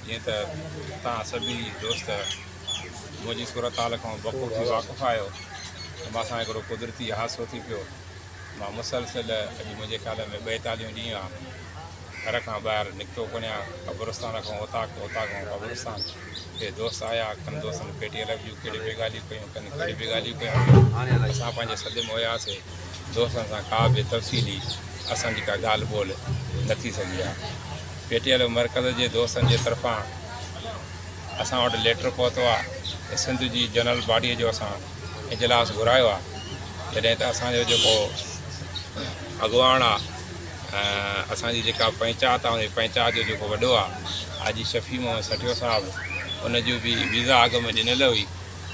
जीअं त तव्हां सभी दोस्त मुंहिंजी सूरत हाल खां बख़ूबी वाक़ुफ़ु आहियो त मां सां हिकिड़ो कुदरती हादसो थी पियो। मां मुसलसिल अॼु मुंहिंजे ख़्याल में 42 ॾींहं आहे घर खां ॿाहिरि निकितो कोन आहियां। क़ब्रस्तान खां हुतां खां क़ब्रस्तान के दोस्त आया, कनि दोस्तनि पेटी लॻियूं, कहिड़ी बि ॻाल्हियूं कयूं, कनि कहिड़ी बि ॻाल्हियूं कयूं। असां पंहिंजे सदे में हुयासीं, दोस्तनि सां का बि तफ़सीली असांजी का ॻाल्हि ॿोल न थी सघी आहे। पेटीअल मर्कज़ जे दोस्तनि जे तरफ़ां असां वटि लेटर पहुतो आहे त सिंध जी जनरल बॉडीअ जो असां इजलास घुरायो आहे। जॾहिं त असांजो जेको अॻुवाण आहे, असांजी जेका पंचायत आहे, उन पंचायत जो जेको वॾो आहे हाजी शफ़ी मोहम्मद सठियो साहिबु, उनजो बि वीज़ा अॻ में ॾिनल हुई,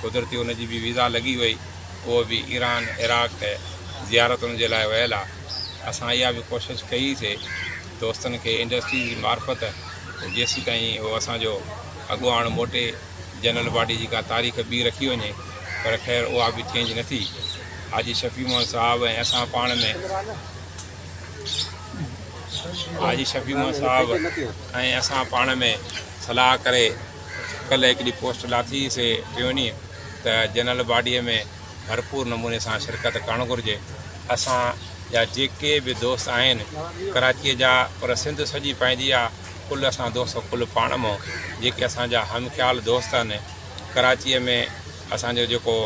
कुदरती उनजी बि वीज़ा लॻी वई। उहो बि ईरान इराक़ ज़ियारतुनि जे लाइ वियल आहे। असां इहा बि कोशिशि कईसीं दोस्तनि खे इंडस्ट्री जी मार्फत जेसीं ताईं उहो असांजो अॻुवाण मोटे जनरल बॉडी जी का तारीख़ ॿी रखी वञे, पर ख़ैर उहा बि चेंज न थी। हाजी शफ़ी मोहम्मद साहिबु ऐं असां पाण में हाजी शफ़ी मोहम्मद साहिबु ऐं असां पाण में सलाह करे कल्ह हिकिड़ी पोस्ट लाथीसीं ट्योनी त जनरल बॉडीअ में भरपूर नमूने सां शिरकत करणु घुरिजे। असां जा जेके बि दोस्त आहिनि कराचीअ जा, पर सिंध सॼी पंहिंजी आहे, कुल असां दोस्त कुल पाण मां जेके असांजा हमख़्याल दोस्त आहिनि। कराचीअ में असांजो जेको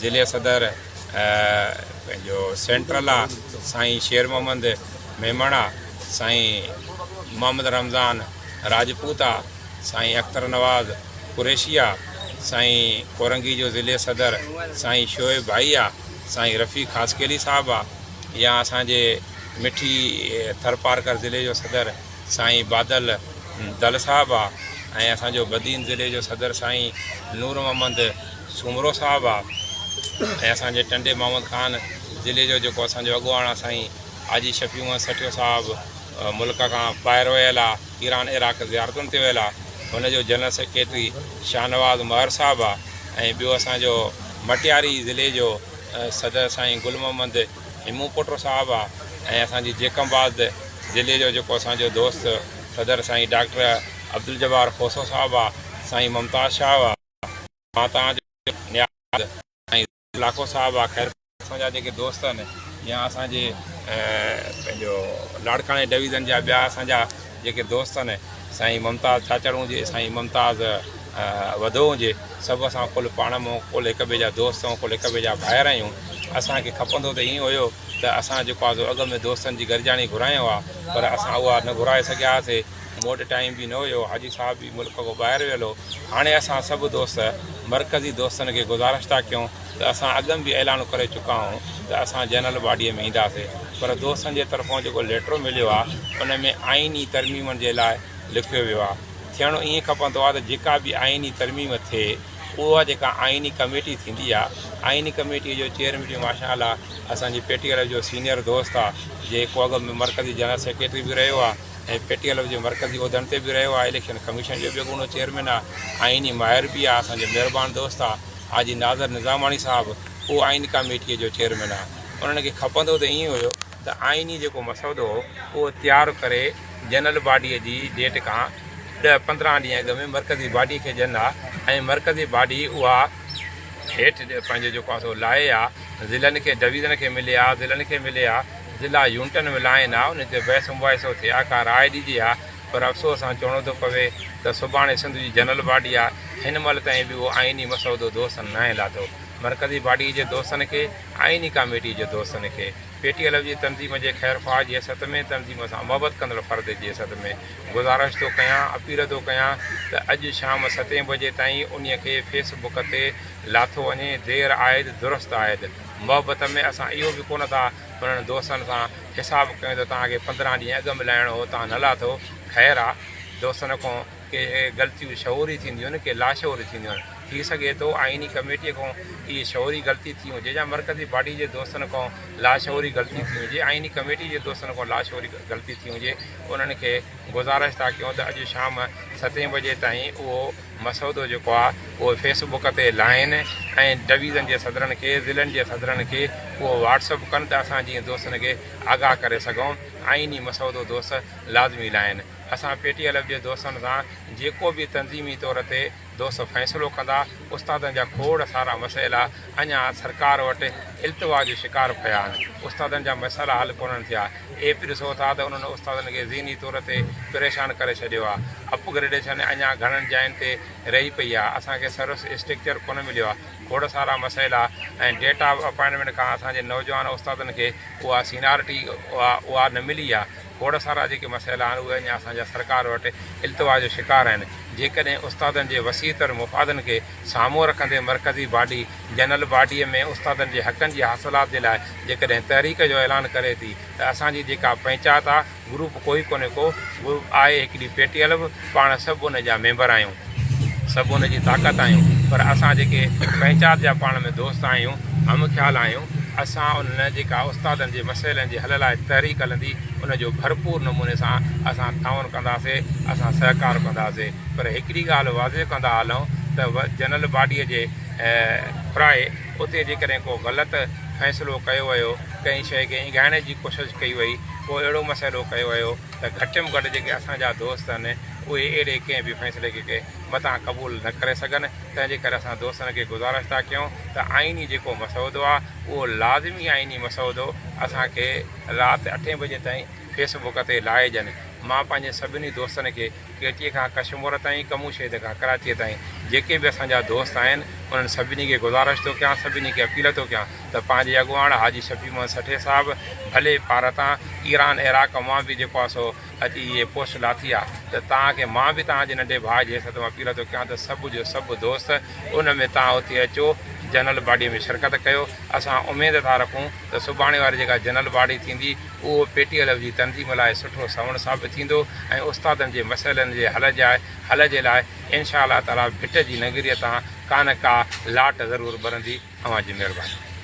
ज़िले सदर पंहिंजो सेंट्रल आहे साईं शेर मोहम्मद मेमण आहे, साईं मोहम्मद रमज़ान राजपूत आहे, साईं अख्तर नवाज़ कुरैशी आहे, साईं कोरंगी जो ज़िले सदर साईं शोएब भाई आहे, साईं रफ़ीक ख़ासकेली साहिबु आहे, या असांजे मिठी थरपारकर ज़िले जो सदर साईं बादल दल साहिबु आहे, ऐं असांजो बदीन ज़िले जो सदर साईं नूर मोहम्मद सुमरो साहिबु आहे, ऐं असांजे टंडे मोहम्मद ख़ान ज़िले जो जेको असांजो अॻुवाण आहे साईं हाजी शफ़ी मोहम्मद सठियो साहिबु, मुल्क खां ॿाहिरि वियल आहे, ईरान इराक़ ज़ियारतुनि ते वियल आहे। हुनजो जनरल सेक्रेटरी शाहनवाज़ महर साहिबु आहे, ऐं ॿियो असांजो मटियारी ज़िले जो सदर साईं गुल मोहम्मद हिमू पुटो साहिबु आहे, ऐं असांजी जेकमबाद ज़िले जो जेको असांजो दोस्त सदर साईं डॉक्टर अब्दुल जब्बार खोसो साहिबु आहे, साईं मुमताज़ शाह आहे, मां तव्हांजो न्याज़ साईं लाखो साहिबु आहे। ख़ैर असांजा जेके दोस्त आहिनि या असांजे पंहिंजो लाड़काणे डिवीज़न जा ॿिया असांजा जेके दोस्त आहिनि, साईं मुमताज़ चाचड़ हुजे, साईं मुमताज़ वधो हुजे, सभु असां कुल पाण मां कुल हिक ॿिए जा दोस्त ऐं कुल हिक ॿिए जा ॿाहिरि आहियूं। असांखे खपंदो त ईअं हुयो त असां जेको आहे अॻ में दोस्तनि जी गॾिजाणी घुरायूं आहे, पर असां उहा न घुराए सघियासीं, मोट टाइम बि न हुयो, हाजी साहिबु बि मुल्क खां ॿाहिरि वियल हो। हाणे असां सभु दोस्त मरकज़ी दोस्तनि खे गुज़ारिश था कयूं त असां अॻ में बि ऐलान करे चुका आहियूं त असां जनरल बॉडीअ में ईंदासीं, पर दोस्तनि जे तरफ़ां जेको लेटर मिलियो आहे उन में आइनी तरमीमनि जे लाइ लिखियो वियो आहे। थियणो ईअं खपंदो आहे त जेका बि आइनी तरमीम थिए उहा जेका आइनी कमेटी थींदी आहे, आइनी कमेटीअ जो चेयरमैन माशाअल्लाह असांजी पेटीअल जो सीनियर दोस्त आहे, जेको अॻ में मरकज़ी जनरल सेक्रेटरी बि रहियो आहे ऐं पेटीअल जो मरकज़ी उहिदनि ते बि रहियो आहे, इलेक्शन कमीशन जो बि अॻूणो चेयरमैन आहे, आइनी माहिर बि आहे, असांजो महिरबानी दोस्त आहे हाजी नाज़र निज़ामाणी साहिबु, उहो आइनी कमेटीअ जो चेयरमैन आहे। उन्हनि खे खपंदो त ईअं हुयो त आइनी जेको मसइलो हो उहो तयारु करे जनरल बॉडीअ जी डेट खां 10-15 ॾींहं अॻ में मरकज़ी बॉडी खे ॾियनि हा, ऐं मरकज़ी बॉडी उहा हेठि पंहिंजो जेको आहे सो लाहे आहे, ज़िलनि खे डिवीज़न खे मिले आहे, ज़िलनि खे मिले आहे, ज़िला यूनिटनि में लाहिनि आहे, उन ते बहस मुबाहिसो थिए आहे, का राय ॾिजे आहे, पर अफ़सोस सां चवणो थो पवे त सुभाणे सिंध जी जनरल बॉडी आहे, हिन महिल ताईं बि उहो आइनी मसइलो दोस्तनि न लाथो। मरकज़ी बॉडी जे दोस्तनि खे, आइनी कमेटी जे दोस्तनि खे, पेटीअल जी तनज़ीम जे ख़ैरख़्वाह जी हैसियत में, तनज़ीम सां मोहबत कंदड़ फ़र्द जी हैसियत में गुज़ारिश थो कयां, अपील थो कयां त अॼु शाम 7 बजे ताईं उन खे फेसबुक ते लाथो वञे। देरि आहे दुरुस्त आहे। मोहबत में असां इहो बि कोन था उन्हनि दोस्तनि सां हिसाबु कयूं त तव्हांखे 15 ॾींहं अॻु में लाहिणो हो, तव्हां न लाथो। ख़ैरु आहे, दोस्तनि खां के ग़लतियूं शऊरी थींदियूं आहिनि, के लाशऊरी थींदियूं आहिनि। थी सघे थो आइनी कमेटीअ खां इहे शऊरी ग़लती थी हुजे, या मरकज़ी बॉडी जे दोस्तनि खां लाशऊरी ग़लती थी हुजे, आइनी कमेटी जे दोस्तनि खां लाशऊरी ग़लती थी हुजे। उन्हनि खे गुज़ारिश था कयूं त अॼु शाम 7 बजे ताईं उहो मसइलो जेको आहे उहो फेसबुक ते लाहिनि, ऐं डिवीज़न जे सदरनि खे, ज़िलनि जे सदरनि खे उहो व्हाट्सअप कनि त असां जीअं दोस्तनि खे आगाह करे सघूं। आइनी मसइलो दोस्त लाज़मी लाहिनि। असां PTLF जे दोस्तनि सां जेको बि तंज़ीमी तौर ते दोस्त फ़ैसिलो कंदा उस्तादनि जा खोड़ सारा मसइला अञा सरकार वटि इल्तिवा जो शिकार पिया आहिनि। उस्तादनि जा मसइला हल कोन्हनि थिया। ॾिसो था त उन्हनि उस्तादनि खे ज़हनी तौर ते परेशान करे छॾियो आहे। अपग्रेडेशन अञा घणनि जायुनि ते रही पई आहे। असांखे सर्विस स्ट्रक्चर कोन मिलियो आहे। खोड़ सारा मसइला ऐं डेट ऑफ अपॉइंटमेंट खां असांजे नौजवान उस्तादनि खे उहा सीनियरिटी उहा न मिली आहे। खोड़ सारा जेके मसइला आहिनि उहे अञा असांजा सरकार वटि इल्तिवा जो शिकार आहिनि। जेकॾहिं उस्तादनि जे वसीतर मुफ़ादनि खे साम्हूं रखंदे मरकज़ी बॉडी जनरल बॉडीअ में उस्तादनि जे हक़नि जी हासिलात जे लाइ जेकॾहिं तहरीक जो ऐलान करे थी त असांजी जेका पंचायत आहे ग्रुप कोई कोन्हे को ग्रुप आहे हिकिड़ी PTLF। पाण सभु उन जा मेंबर आहियूं, सभु उन जी ताक़त आहियूं। पर असां जेके पंचायत जा पाण में दोस्त आहियूं, हम ख़्याल आहियूं, असां उन जेका उस्तादनि जे मसइलनि जे हल लाइ तहरीक हलंदी उनजो भरपूर नमूने सां असां ताउन कंदासीं, असां सहकार कंदासीं। पर हिकिड़ी ॻाल्हि वाज़े कंदा हलूं त जनरल बॉडीअ जे प्राए उते जेकॾहिं को ग़लति फ़ैसिलो कयो वियो, कंहिं शइ खे इंगाइण जी कोशिशि कई वई, पोइ अहिड़ो मसइलो कयो वियो त घटि में घटि जेके असांजा दोस्त आहिनि उहे अहिड़े कंहिं बि फ़ैसिले खे मथां क़बूल न करे सघनि। तंहिंजे करे असां दोस्तनि खे गुज़ारिश था कयूं त आइनी जेको मसइदो आहे उहो लाज़िमी आइनी मसइदो असांखे राति 8 बजे ताईं फेसबुक ते लाहे ॾियनि। मां पंहिंजे सभिनी दोस्तनि खे केटीअ खां कश्मीर ताईं, कमू शहद खां कराचीअ ताईं जेके बि असांजा दोस्त आहिनि उन्हनि सभिनी खे गुज़ारिश थो कयां, सभिनी खे अपील थो कयां त पंहिंजे अॻुवाण हाजी शफ़ी मोहम्मद सठे साहिबु भले भारतां ईरान इराक मां बि जेको आहे सो अची इहे पोस्ट लाथी आहे त तव्हांखे मां बि तव्हांजे नंढे भाउ जे हिसाब मां अपील थो कयां त सभु जो सभु दोस्त उन में तव्हां उते अचो, जनरल बॉडीअ में शिरकत कयो। असां उमेद था रखूं त सुभाणे वारी जेका जनरल बॉडी थींदी उहो PTLF जी तंज़ीम लाइ सुठो सवण साबित थींदो ऐं उस्तादनि जे मसइलनि जे हल जे लाइ इंशा अल्लाह ताला भिट जी नगरीअ तां का न का लाट ज़रूरु भरंदी। अवां जी महिरबानी।